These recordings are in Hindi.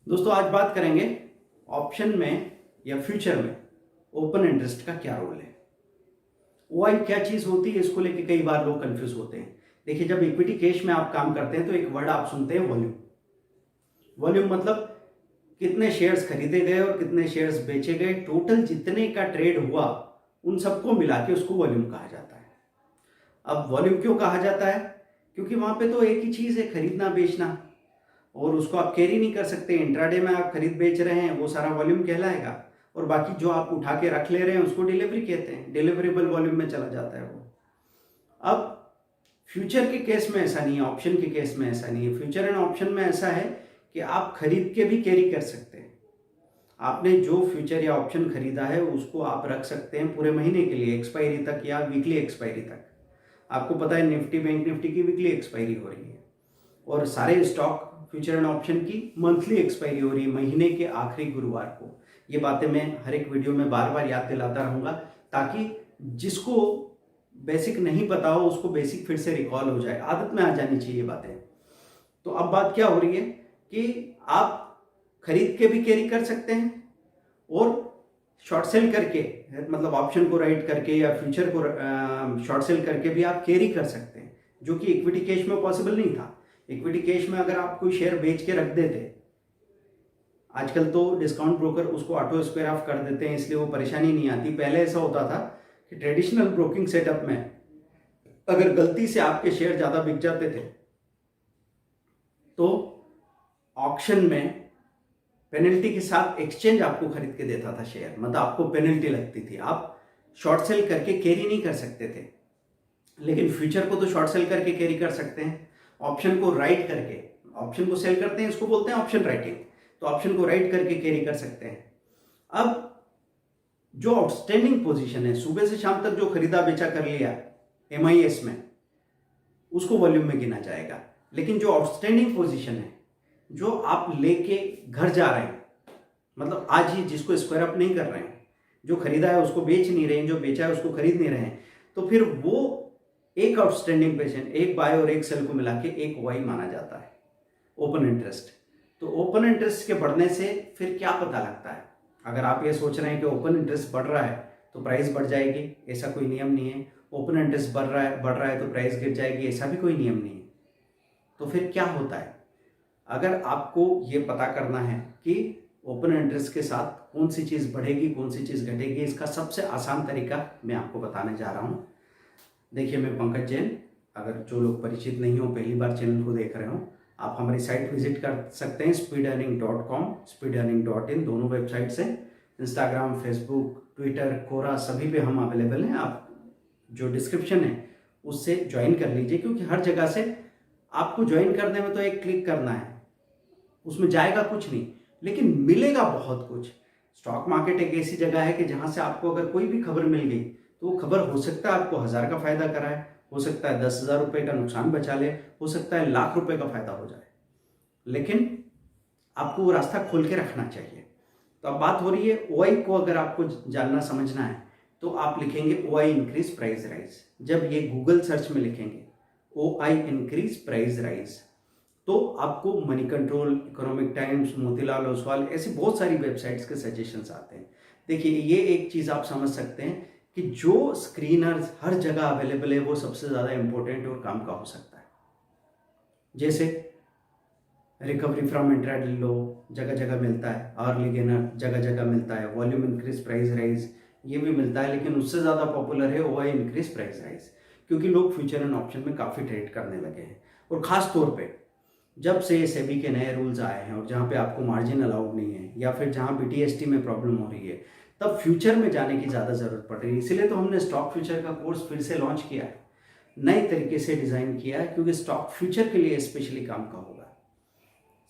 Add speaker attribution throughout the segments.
Speaker 1: दोस्तों आज बात करेंगे ऑप्शन में या फ्यूचर में ओपन इंटरेस्ट का क्या रोल है। ओआई क्या चीज़ होती है, इसको लेके कई बार लोग कंफ्यूज होते हैं। देखिए, जब इक्विटी केस में आप काम करते हैं तो एक वर्ड आप सुनते हैं, वॉल्यूम। वॉल्यूम मतलब कितने शेयर्स खरीदे गए और कितने शेयर्स बेचे गए, टोटल जितने का ट्रेड हुआ उन सबको मिला के उसको वॉल्यूम कहा जाता है। अब वॉल्यूम क्यों कहा जाता है? क्योंकि वहां पे तो एक ही चीज़ है, खरीदना बेचना, और उसको आप कैरी नहीं कर सकते। इंट्राडे में आप खरीद बेच रहे हैं, वो सारा वॉल्यूम कहलाएगा, और बाकी जो आप उठा के रख ले रहे हैं उसको डिलीवरी कहते हैं, डिलीवरेबल वॉल्यूम में चला जाता है वो। अब फ्यूचर के केस में ऐसा नहीं है, ऑप्शन के केस में ऐसा नहीं है। फ्यूचर एंड ऑप्शन में ऐसा है कि आप खरीद के भी कैरी कर सकते हैं। आपने जो फ्यूचर या ऑप्शन खरीदा है उसको आप रख सकते हैं पूरे महीने के लिए, एक्सपायरी तक या वीकली एक्सपायरी तक। आपको पता है निफ्टी, बैंक निफ्टी की वीकली एक्सपायरी हो रही है, और सारे स्टॉक फ्यूचर एंड ऑप्शन की मंथली एक्सपायरी हो रही है, महीने के आखिरी गुरुवार को। ये बातें मैं हर एक वीडियो में बार बार याद दिलाता रहूँगा, ताकि जिसको बेसिक नहीं पता हो उसको बेसिक फिर से रिकॉल हो जाए, आदत में आ जानी चाहिए बातें। तो अब बात क्या हो रही है कि आप खरीद के भी कैरी कर सकते हैं और शॉर्ट सेल करके, मतलब ऑप्शन को राइट करके या फ्यूचर को शॉर्ट सेल करके भी आप कैरी कर सकते हैं, जो कि इक्विटी कैश में पॉसिबल नहीं था। इक्विटी कैश में अगर आप कोई शेयर बेच के रख देते, आजकल तो डिस्काउंट ब्रोकर उसको ऑटो स्क्वायर ऑफ कर देते हैं, इसलिए वो परेशानी नहीं आती। पहले ऐसा होता था कि ट्रेडिशनल ब्रोकिंग सेटअप में अगर गलती से आपके शेयर ज़्यादा बिक जाते थे तो ऑक्शन में पेनल्टी के साथ एक्सचेंज आपको खरीद के देता था शेयर, मतलब आपको पेनल्टी लगती थी, आप शॉर्ट सेल करके कैरी नहीं कर सकते थे। लेकिन फ्यूचर को तो शॉर्ट सेल करके कैरी कर सकते हैं, ऑप्शन को राइट करके, ऑप्शन को सेल करते हैं, इसको बोलते हैं ऑप्शन राइटिंग, तो ऑप्शन को राइट करके कैरी कर सकते हैं। अब जो आउटस्टैंडिंग पोजीशन है, सुबह से शाम तक जो खरीदा बेचा कर लिया MIS में, उसको वॉल्यूम में गिना जाएगा। लेकिन जो आउटस्टैंडिंग पोजीशन है, जो आप लेके घर जा रहे हैं, मतलब आज ही जिसको स्क्वायर अप नहीं कर रहे हैं, जो खरीदा है उसको बेच नहीं रहे हैं, जो बेचा है उसको खरीद नहीं रहे हैं, तो फिर वो एक आउटस्टैंडिंग पोजीशन, एक बाय और एक सेल को मिला के एक वाई माना जाता है, ओपन इंटरेस्ट। तो ओपन इंटरेस्ट के बढ़ने से फिर क्या पता लगता है? अगर आप ये सोच रहे हैं कि ओपन इंटरेस्ट बढ़ रहा है तो प्राइस बढ़ जाएगी, ऐसा कोई नियम नहीं है। ओपन इंटरेस्ट बढ़ रहा है तो प्राइस गिर जाएगी, ऐसा भी कोई नियम नहीं है। तो फिर क्या होता है? अगर आपको ये पता करना है कि ओपन इंटरेस्ट के साथ कौन सी चीज़ बढ़ेगी, कौन सी चीज़ घटेगी, इसका सबसे आसान तरीका मैं आपको बताने जा रहा हूँ। देखिए, मैं पंकज जैन। अगर जो लोग परिचित नहीं हो, पहली बार चैनल को देख रहे हो, आप हमारी साइट विजिट कर सकते हैं, speedearning.com, speedearning.in, दोनों वेबसाइट से। इंस्टाग्राम, फेसबुक, ट्विटर, कोरा, सभी पे हम अवेलेबल हैं। आप जो डिस्क्रिप्शन है उससे ज्वाइन कर लीजिए, क्योंकि हर जगह से आपको ज्वाइन करने में तो एक क्लिक करना है, उसमें जाएगा कुछ नहीं, लेकिन मिलेगा बहुत कुछ। स्टॉक मार्केट एक ऐसी जगह है कि जहां से आपको अगर कोई भी खबर मिल गई तो वो खबर हो सकता है आपको 1000 का फायदा कराए, हो सकता है 10,000 रुपये का नुकसान बचा ले, हो सकता है लाख रुपए का फायदा हो जाए, लेकिन आपको वो रास्ता खोल के रखना चाहिए। तो अब बात हो रही है ओआई को, अगर आपको जानना समझना है तो आप लिखेंगे ओआई इंक्रीज प्राइस राइज। जब ये गूगल सर्च में लिखेंगे ओआई इंक्रीज प्राइस राइज, तो आपको money control, economic times, Motilal Oswal, ऐसी बहुत सारी वेबसाइट्स के सजेशंस आते हैं। देखिए, ये एक चीज़ आप समझ सकते हैं कि जो स्क्रीनर्स हर जगह अवेलेबल है वो सबसे ज़्यादा इंपॉर्टेंट और काम का हो सकता है। जैसे रिकवरी फ्रॉम इंट्राडे लो जगह जगह मिलता है, अर्ली गेनर जगह जगह मिलता है, वॉल्यूम इंक्रीज प्राइस राइज ये भी मिलता है, लेकिन उससे ज़्यादा पॉपुलर है ओआई इंक्रीज प्राइस राइज, क्योंकि लोग फ्यूचर एंड ऑप्शन में काफ़ी ट्रेड करने लगे हैं। और ख़ास तौर पे जब से सेबी के नए रूल्स आए हैं और जहाँ पे आपको मार्जिन अलाउड नहीं है, या फिर जहाँ BTST में प्रॉब्लम हो रही है, तब फ्यूचर में जाने की ज़्यादा ज़रूरत पड़ रही है। इसीलिए तो हमने स्टॉक फ्यूचर का कोर्स फिर से लॉन्च किया है, नए तरीके से डिज़ाइन किया है, क्योंकि स्टॉक फ्यूचर के लिए स्पेशली काम का होगा।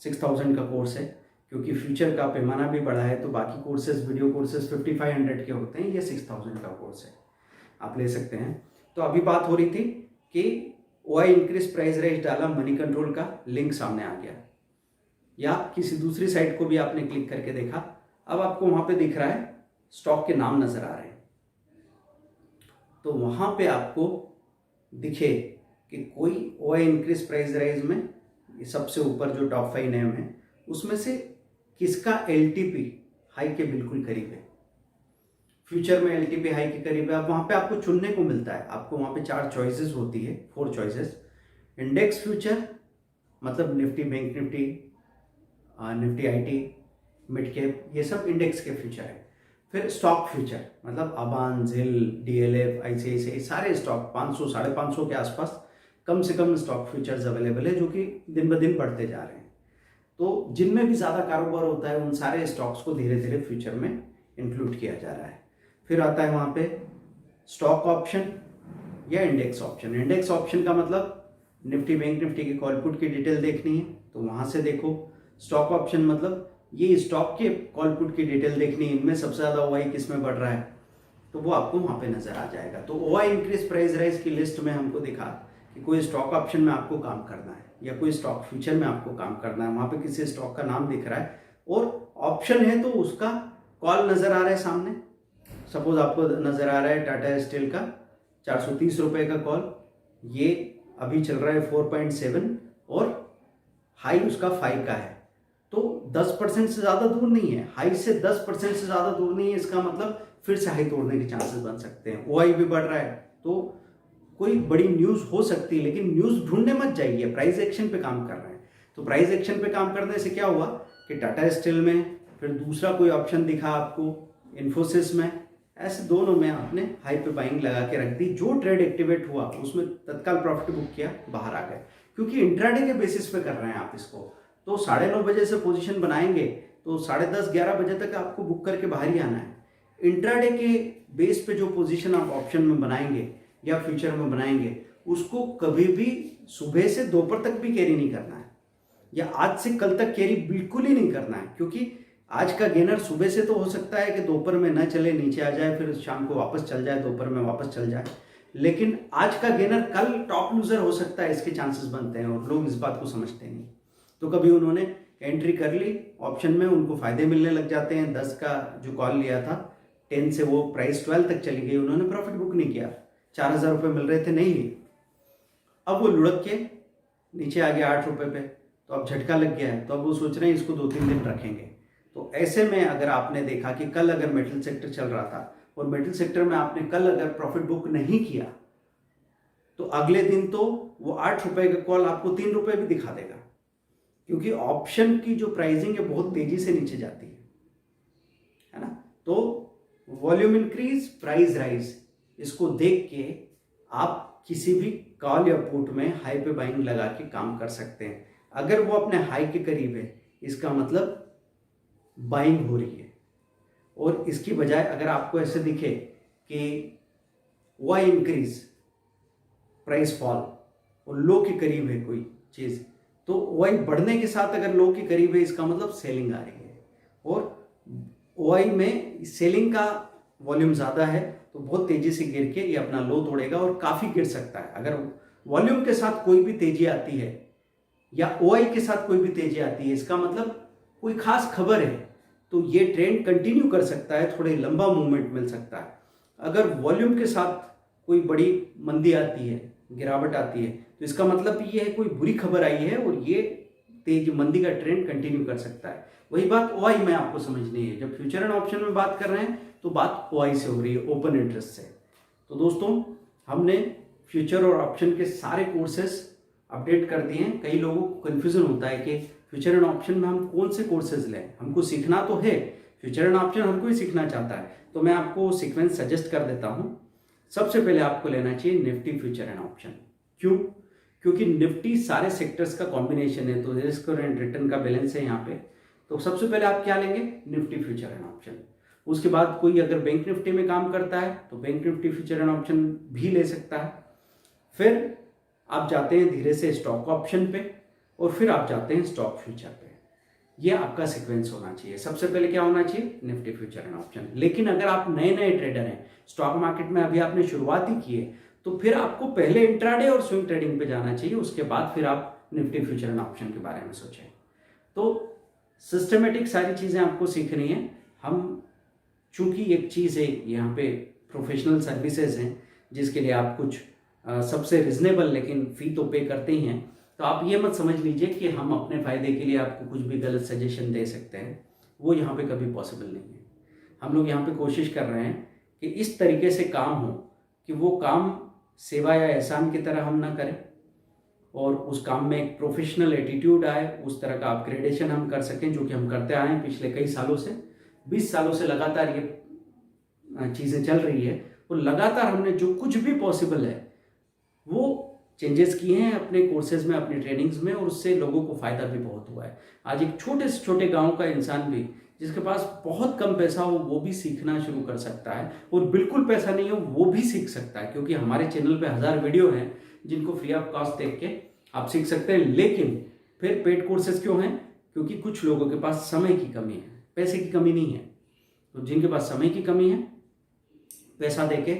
Speaker 1: 6000 का कोर्स है, क्योंकि फ्यूचर का पैमाना भी बढ़ा है, तो बाकी कोर्सेज, वीडियो कोर्सेज 5500 के होते हैं, ये 6000 का कोर्स है, आप ले सकते हैं। तो अभी बात हो रही थी कि ओआई इंक्रीज प्राइस राइज डाला, मनी कंट्रोल का लिंक सामने आ गया, या किसी दूसरी साइट को भी आपने क्लिक करके देखा, अब आपको वहां पे दिख रहा है स्टॉक के नाम नजर आ रहे हैं, तो वहां पे आपको दिखे कि कोई ओआई इंक्रीज प्राइस राइज में सबसे ऊपर जो टॉप 5 नेम है उसमें से किसका एलटीपी हाई के बिल्कुल करीब है, फ्यूचर में एलटीपी हाई के करीब है। अब वहाँ पे आपको चुनने को मिलता है, आपको वहाँ पे 4 चॉइसेस होती है, 4 चॉइसेस। इंडेक्स फ्यूचर मतलब Nifty, bank Nifty, Nifty IT, mid cap, ये सब इंडेक्स के फ्यूचर है। फिर स्टॉक फ्यूचर मतलब अबान, जिल, डीएलएफ, आईसीआईसीआई, सारे स्टॉक 500 550 के आसपास कम से कम स्टॉक फ्यूचर्स अवेलेबल है, जो कि दिन ब दिन बढ़ते जा रहे हैं। तो जिनमें भी ज़्यादा कारोबार होता है उन सारे स्टॉक्स को धीरे धीरे फ्यूचर में इंक्लूड किया जा रहा है। फिर आता है वहाँ पे स्टॉक ऑप्शन या इंडेक्स ऑप्शन। इंडेक्स ऑप्शन का मतलब निफ्टी, बैंक निफ्टी की कॉल पुट की डिटेल देखनी है तो वहाँ से देखो। स्टॉक ऑप्शन मतलब ये स्टॉक के कॉल पुट की डिटेल देखनी है, इनमें सबसे ज़्यादा ओआई किस में बढ़ रहा है तो वो आपको वहाँ पे नज़र आ जाएगा। तो ओआई इंक्रीज प्राइस राइज की लिस्ट में हमको दिखा कि कोई स्टॉक ऑप्शन में आपको काम करना है या कोई स्टॉक फ्यूचर में आपको काम करना है, वहाँ पे किसी स्टॉक का नाम दिख रहा है और ऑप्शन है तो उसका कॉल नज़र आ रहा है सामने। सपोज आपको नज़र आ रहा है टाटा स्टील का 430 रुपये का कॉल, ये अभी चल रहा है 4.7 और हाई उसका 5 का है, तो 10% से ज़्यादा दूर नहीं है, हाई से 10% से ज़्यादा दूर नहीं है। इसका मतलब फिर से हाई तोड़ने के चांसेस बन सकते हैं। ओआई भी बढ़ रहा है तो कोई बड़ी न्यूज़ हो सकती है, लेकिन न्यूज़ ढूंढने मत जाइए, प्राइस एक्शन पे काम कर रहे हैं। तो प्राइस एक्शन पे काम करने से क्या हुआ कि टाटा स्टील में, फिर दूसरा कोई ऑप्शन दिखा आपको इन्फोसिस में, ऐसे दोनों में आपने हाई पे बाइंग लगा के रख दी। जो ट्रेड एक्टिवेट हुआ उसमें तत्काल प्रॉफिट बुक किया, बाहर आ गए, क्योंकि इंट्राडे के बेसिस पे कर रहे हैं आप इसको। तो 9:30 बजे से पोजीशन बनाएंगे तो 10:30 11 बजे तक आपको बुक करके बाहर ही आना है। इंट्राडे के बेस पे जो पोजीशन आप ऑप्शन में बनाएंगे या फ्यूचर में बनाएंगे उसको कभी भी सुबह से दोपहर तक भी कैरी नहीं करना है, या आज से कल तक कैरी बिल्कुल ही नहीं करना है, क्योंकि आज का गेनर सुबह से तो हो सकता है कि दोपहर में न चले, नीचे आ जाए, फिर शाम को वापस चल जाए, दोपहर में वापस चल जाए, लेकिन आज का गेनर कल टॉप लूजर हो सकता है, इसके चांसेस बनते हैं और लोग इस बात को समझते नहीं। तो कभी उन्होंने एंट्री कर ली ऑप्शन में, उनको फायदे मिलने लग जाते हैं। 10 का जो कॉल लिया था 10 से वो प्राइस 12 तक चली गई, उन्होंने प्रॉफिट बुक नहीं किया, 4,000 रुपये मिल रहे थे, नहीं लिए। अब वो लुढ़क के नीचे आ गया 8 रुपये पे, तो अब झटका लग गया है, तो अब वो सोच रहे हैं इसको 2-3 दिन रखेंगे। तो ऐसे में अगर आपने देखा कि कल अगर मेटल सेक्टर चल रहा था और मेटल सेक्टर में आपने कल अगर प्रॉफिट बुक नहीं किया तो अगले दिन तो वो 8 रुपये का कॉल आपको 3 रुपये भी दिखा देगा, क्योंकि ऑप्शन की जो प्राइसिंग है बहुत तेजी से नीचे जाती है ना। तो वॉल्यूम इंक्रीज, प्राइस राइज, इसको देख के आप किसी भी कॉल या पुट में हाई पे बाइंग लगा के काम कर सकते हैं। अगर वो अपने हाई के करीब है इसका मतलब बाइंग हो रही है, और इसकी बजाय अगर आपको ऐसे दिखे कि वाई इंक्रीज, प्राइस फॉल और लो के करीब है कोई चीज़, तो वाई बढ़ने के साथ अगर लो के करीब है इसका मतलब सेलिंग आ रही है, और वाई में सेलिंग का वॉल्यूम ज़्यादा है तो बहुत तेज़ी से गिर के ये अपना लो तोड़ेगा और काफ़ी गिर सकता है। अगर वॉल्यूम के साथ कोई भी तेज़ी आती है या ओआई के साथ कोई भी तेज़ी आती है इसका मतलब कोई खास खबर है, तो ये ट्रेंड कंटिन्यू कर सकता है, थोड़े लंबा मूवमेंट मिल सकता है। अगर वॉल्यूम के साथ कोई बड़ी मंदी आती है, गिरावट आती है, तो इसका मतलब ये है कोई बुरी खबर आई है और ये तेज मंदी का ट्रेंड कंटिन्यू कर सकता है। वही बात ओआई में आपको समझनी है। जब फ्यूचर एंड ऑप्शन में बात कर रहे हैं तो बात ओआई से हो रही है, ओपन इंटरेस्ट से। तो दोस्तों हमने फ्यूचर और ऑप्शन के सारे कोर्सेस अपडेट कर दिए हैं। कई लोगों को कन्फ्यूजन होता है कि फ्यूचर एंड ऑप्शन में हम कौन से कोर्सेज लें, हमको सीखना तो है, फ्यूचर एंड ऑप्शन हर कोई सीखना चाहता है, तो मैं आपको सीक्वेंस सजेस्ट कर देता हूँ। सबसे पहले आपको लेना चाहिए निफ्टी फ्यूचर एंड ऑप्शन। क्यों? क्योंकि निफ्टी सारे सेक्टर्स का कॉम्बिनेशन है, तो रिस्क और रिटर्न का बैलेंस है यहाँ पे। तो सबसे पहले आप क्या लेंगे? Nifty future and option. उसके बाद कोई अगर बैंक निफ्टी में काम करता है तो bank Nifty future and option भी ले सकता है। फिर आप जाते हैं धीरे से स्टॉक ऑप्शन पे और फिर आप जाते हैं स्टॉक फ्यूचर पे। ये आपका सीक्वेंस होना चाहिए। सबसे पहले क्या होना चाहिए? Nifty future and option. लेकिन अगर आप नए नए ट्रेडर हैं, स्टॉक मार्केट में अभी आपने शुरुआत ही की है, तो फिर आपको पहले इंट्राडे और स्विंग ट्रेडिंग पे जाना चाहिए, उसके बाद फिर आप निफ्टी फ्यूचर एंड ऑप्शन के बारे में सोचें। तो सिस्टमेटिक सारी चीज़ें आपको सीखनी है। हम चूंकि एक चीज़ है यहाँ पे प्रोफेशनल सर्विसेज हैं जिसके लिए आप कुछ सबसे रिजनेबल लेकिन फ़ी तो पे करते ही हैं, तो तो आप ये मत समझ लीजिए कि हम अपने फ़ायदे के लिए आपको कुछ भी गलत सजेशन दे सकते हैं, वो यहाँ पे कभी पॉसिबल नहीं है। हम लोग यहाँ पे कोशिश कर रहे हैं कि इस तरीके से काम हो कि वो काम सेवा या एहसान की तरह हम ना करें, और उस काम में एक प्रोफेशनल एटीट्यूड आए, उस तरह का अपग्रेडेशन हम कर सकें, जो कि हम करते आए हैं पिछले कई सालों से। 20 सालों से लगातार ये चीज़ें चल रही है, और लगातार हमने जो कुछ भी पॉसिबल है वो चेंजेस किए हैं अपने कोर्सेज में, अपनी ट्रेनिंग्स में, और उससे लोगों को फ़ायदा भी बहुत हुआ है। आज एक छोटे से छोटे गांव का इंसान भी, जिसके पास बहुत कम पैसा हो, वो भी सीखना शुरू कर सकता है, और बिल्कुल पैसा नहीं हो वो भी सीख सकता है, क्योंकि हमारे चैनल पे 1000 वीडियो हैं जिनको फ्री ऑफ कॉस्ट देख के आप सीख सकते हैं। लेकिन फिर पेड कोर्सेज क्यों हैं? क्योंकि कुछ लोगों के पास समय की कमी है, पैसे की कमी नहीं है। तो जिनके पास समय की कमी है, पैसा देके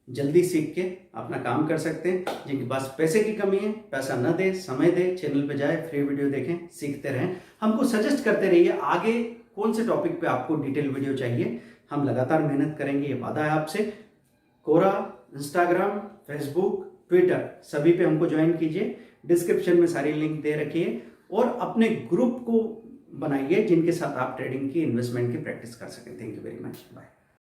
Speaker 1: जल्दी सीख के अपना काम कर सकते हैं। जिनके पास पैसे की कमी है, पैसा न दे, समय दे, चैनल पे जाए, फ्री वीडियो देखें, सीखते रहें। हमको सजेस्ट करते रहिए आगे कौन से टॉपिक पे आपको डिटेल वीडियो चाहिए। हम लगातार मेहनत करेंगे, ये वादा है आपसे। कोरा, इंस्टाग्राम, फेसबुक, ट्विटर सभी पे हमको ज्वाइन कीजिए। डिस्क्रिप्शन में सारी लिंक दे रखिए, और अपने ग्रुप को बनाइए जिनके साथ आप ट्रेडिंग की, इन्वेस्टमेंट की प्रैक्टिस कर सकें। Thank you very much, bye.